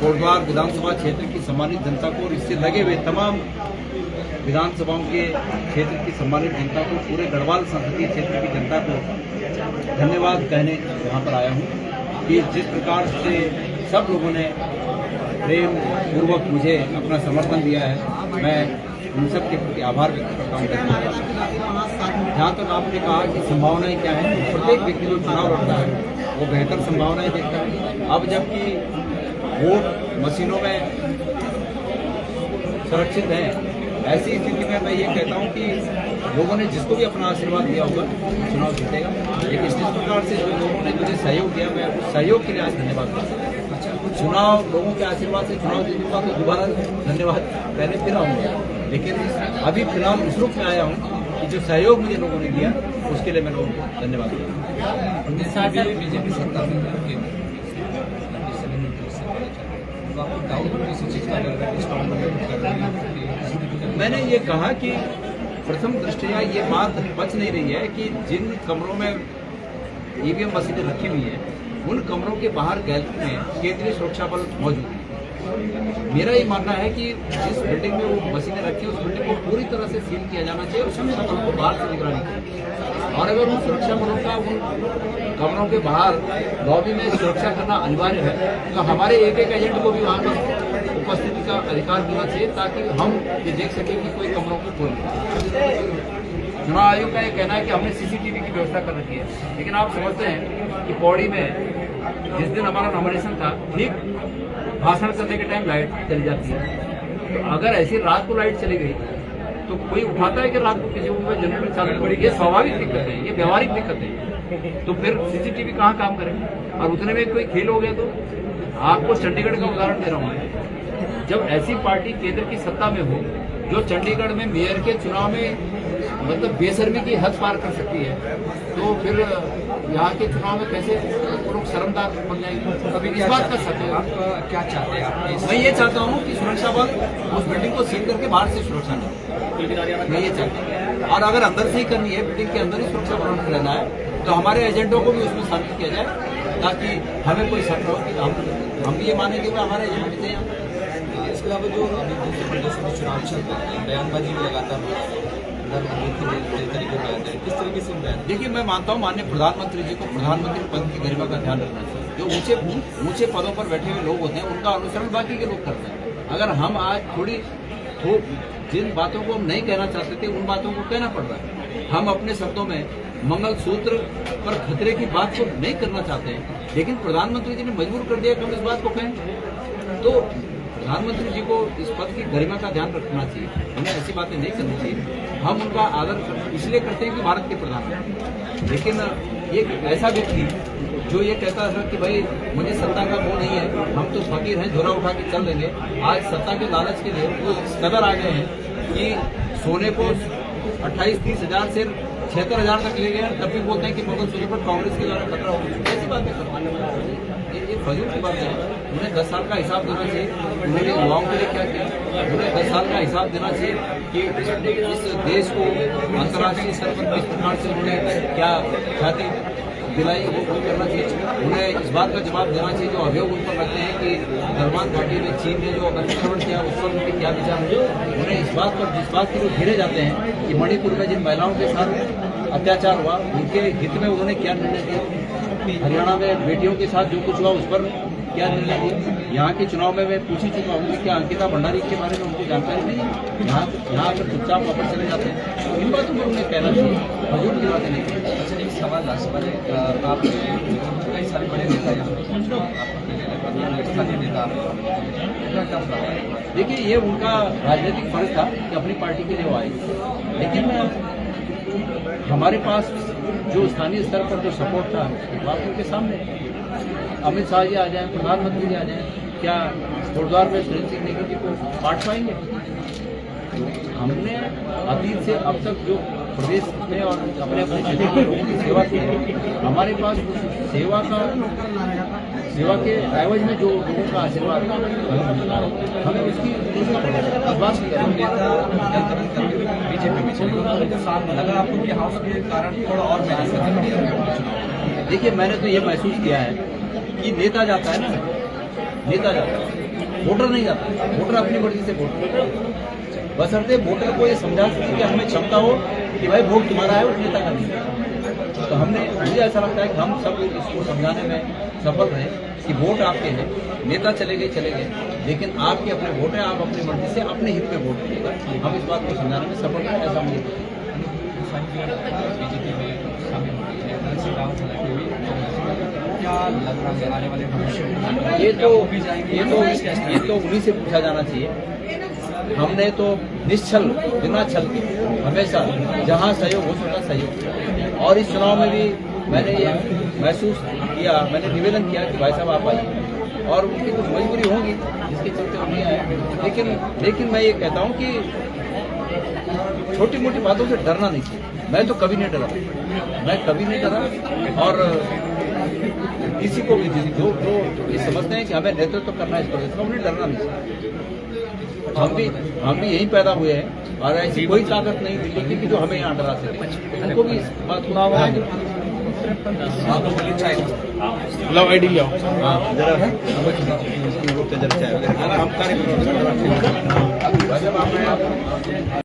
कोटद्वार विधानसभा क्षेत्र की सम्मानित जनता को और इससे लगे हुए तमाम विधानसभाओं के क्षेत्र की सम्मानित जनता को, पूरे गढ़वाल संसदीय क्षेत्र की जनता को धन्यवाद कहने यहाँ पर आया हूँ कि जिस प्रकार से सब लोगों ने प्रेम पूर्वक मुझे अपना समर्थन दिया है, मैं उन सब के प्रति आभार व्यक्त करता हूँ। जहाँ तक आपने कहा कि संभावनाएं क्या हैं, प्रत्येक व्यक्ति जो चुनाव लड़ता है वो बेहतर संभावनाएं देखता है। अब जबकि वोट मशीनों में सुरक्षित हैं, ऐसी स्थिति में मैं ये कहता हूँ कि लोगों ने जिसको भी अपना आशीर्वाद दिया होगा चुनाव जीतेगा। लेकिन इस प्रकार से जो लोगों ने मुझे सहयोग दिया, मैं उस सहयोग के लिए आज धन्यवाद करता हूँ। चुनाव लोगों के आशीर्वाद से चुनाव जीतूंगा तो दोबारा धन्यवाद कहने फिर आऊँगा, लेकिन अभी फिलहाल इस रूप में आया हूँ कि जो सहयोग मुझे लोगों ने दिया उसके लिए मैं लोगों को धन्यवाद करता हूँ। बीजेपी सरकार में मैंने ये कहा कि प्रथम दृष्टया ये बात बच नहीं रही है कि जिन कमरों में ईवीएम मशीनें रखी हुई हैं उन कमरों के बाहर गैलरी में केंद्रीय सुरक्षा बल मौजूद है। मेरा ये मानना है कि जिस बिल्डिंग में वो मशीनें रखी है उस बिल्डिंग को पूरी तरह से सील किया जाना चाहिए और सुरक्षा बलों को बाहर से निगरानी करनी। और अगर उन सुरक्षा बलों का उन कमरों के बाहर लॉबी में सुरक्षा करना अनिवार्य है तो हमारे एक एक एजेंट को भी वहाँ पर उपस्थिति का अधिकार देना चाहिए ताकि हम ये देख सकें कि कोई कमरों को खोल। चुनाव आयोग का ये कहना है कि हमने सीसीटीवी की व्यवस्था कर रखी है, लेकिन आप समझते हैं कि पौड़ी में जिस दिन हमारा नॉमिनेशन था ठीक भाषण करने के टाइम लाइट चली जाती है। तो अगर ऐसी रात को लाइट चली गई तो कोई उठाता है कि रात को किसी को जनरेटर चालू पड़ी। ये स्वाभाविक दिक्कत है, ये व्यवहारिक दिक्कत है। तो फिर सीसीटीवी कहाँ काम करें। और उतने में कोई खेल हो गया तो आपको चंडीगढ़ का उदाहरण दे रहा हूँ। जब ऐसी पार्टी केंद्र की सत्ता में हो जो चंडीगढ़ में मेयर के चुनाव में मतलब बेशर्मी की हद पार कर सकती है, तो फिर यहाँ के चुनाव में कैसे लोग शर्मदार बन जाएंगे। कभी इस बात कर सकते हैं। आप क्या चाहते हैं? आप मैं ये चाहता हूँ कि सुरक्षा बल उस बिल्डिंग को सील करके बाहर से सुरक्षा करें। मैं ये चाहता हूँ। और अगर अंदर से ही करनी है, बिल्डिंग के अंदर ही सुरक्षा बल रहना है, तो हमारे एजेंटों को भी उसमें शामिल किया जाए ताकि हमें कोई शक हो कि हम ये मानेंगे कि हमारे एजेंट थे यहाँ। इसके अलावा जो अभी दूसरे प्रदेशों में चुनाव चल रहा है, बयानबाजी भी लगातार किस तरीके से बयान? देखिए, मैं मानता हूँ माननीय प्रधानमंत्री जी को प्रधानमंत्री पद की गरिमा का ध्यान रखना चाहिए। जो ऊंचे पदों पर बैठे हुए लोग होते हैं उनका अनुसरण बाकी के लोग करते हैं। अगर हम आज जिन बातों को हम नहीं कहना चाहते थे उन बातों को कहना पड़ रहा है। हम अपने शब्दों में मंगलसूत्र पर खतरे की बात को नहीं करना चाहते हैं, लेकिन प्रधानमंत्री जी ने मजबूर कर दिया कि हम इस बात को कहें। तो प्रधानमंत्री जी को इस पद की गरिमा का ध्यान रखना चाहिए, उन्हें ऐसी बातें नहीं करनी चाहिए। हम उनका आदर इसलिए करते हैं कि भारत के प्रधानमंत्री। लेकिन एक ऐसा व्यक्ति जो ये कहता है कि भाई मुझे सत्ता का मोह नहीं है, हम तो फकीर हैं, झोला उठा के चल देंगे, आज सत्ता के लालच के लिए वो इस कदर आ गए हैं कि सोने को 28-30 हज़ार से 76,000 तक ले गए, तब भी बोलते हैं कि मंगलसूत्र पर कांग्रेस के द्वारा खतरा होगा। ऐसी बातें ये फजूल की बात है। उन्हें 10 साल का हिसाब देना चाहिए, उन्होंने युवाओं के लिए क्या किया। उन्हें 10 साल का हिसाब देना चाहिए कि इस देश को अंतर्राष्ट्रीय स्तर पर किस प्रकार से उन्होंने क्या ख्याति दिलाई, वो करना चाहिए। उन्हें इस बात का जवाब देना चाहिए जो अभियोग उन पर लगते हैं कि सलमान घाटी में चीन ने जो अतिक्रमण किया उस पर उनके क्या विचार है। उन्हें इस बात के जो घेरे जाते हैं कि मणिपुर में जिन महिलाओं के साथ अत्याचार हुआ उनके हित में उन्होंने क्या निर्णय दिया, हरियाणा में बेटियों के साथ जो कुछ हुआ उस पर क्या निर्णय दिया। यहाँ के चुनाव में मैं पूछ ही चुका हूँ कि क्या अंकिता भंडारी के बारे में उनको जानकारी नहीं है। यहाँ पर चुपचाप वापस चले जाते हैं। तो इन बातों पर उन्हें कहना चाहिए, फजूल की बातें नहीं करनी। अच्छा, एक सवाल लास्ट वाले, आप कई सारे बड़े नेता यहाँ स्थानीय नेता क्या है? देखिए, ये उनका राजनीतिक फर्ज था कि अपनी पार्टी के लिए वो आए, लेकिन हमारे पास जो स्थानीय स्तर पर जो सपोर्ट था बात उनके सामने। अमित शाह जी आ जाएं, प्रधानमंत्री जी आ जाएं, क्या कोटद्वार में सुरेंद्र सिंह नेगी जी को बांट पाएंगे? हमने अतीत से अब तक जो प्रदेश में और अपने अपने क्षेत्र के लोगों की सेवा की है, हमारे पास सेवा के एवज में जो लोगों का आशीर्वाद हमें उसकी बात बीजेपी में साथ लगा आपको कि हाउस के कारण थोड़ा और देखिए, मैंने तो ये महसूस किया है कि नेता जाता है ना, नेता जाता है, वोटर नहीं जाता। वोटर अपनी मर्जी से वोट करता है, बशर्ते वोटर को ये समझा सके कि हमें क्षमता हो कि भाई वोट तुम्हारा है, उस नेता का नहीं है। तो हमने, मुझे ऐसा लगता है कि हम सब इसको समझाने में सफल रहे कि वोट आपके हैं, नेता चले गए, लेकिन आपके अपने वोट है, आप अपनी मर्जी से अपने हित में वोट करिएगा। हम इस बात को समझाने में सफल रहे, ऐसा मुझे बीजेपी में शामिल हो रही है, ऐसे गाँव चलाते हुए क्या लग रहा है आने वाले भविष्य में? ये तो उन्हीं से पूछा जाना चाहिए। हमने तो निश्चल, बिना छल के हमेशा जहां सहयोग हो सकता सहयोग किया, और इस चुनाव में भी मैंने ये महसूस किया, मैंने निवेदन किया कि भाई साहब आप आइए, और उनकी कुछ मजबूरी होगी जिसके चलते वो नहीं आए। लेकिन मैं ये कहता हूँ कि छोटी मोटी बातों से डरना नहीं चाहिए। मैं तो कभी नहीं डरा, और किसी को भी जो ये समझते हैं कि हमें नेतृत्व करना है इस प्रदेश में, उन्हें डरना नहीं चाहिए। हम भी यहीं पैदा हुए हैं, और ऐसी कोई ताकत नहीं दिल्ली की कि जो हमें यहाँ डरा सके। उनको भी इस बात को लव आईडी लिया हाँ जरा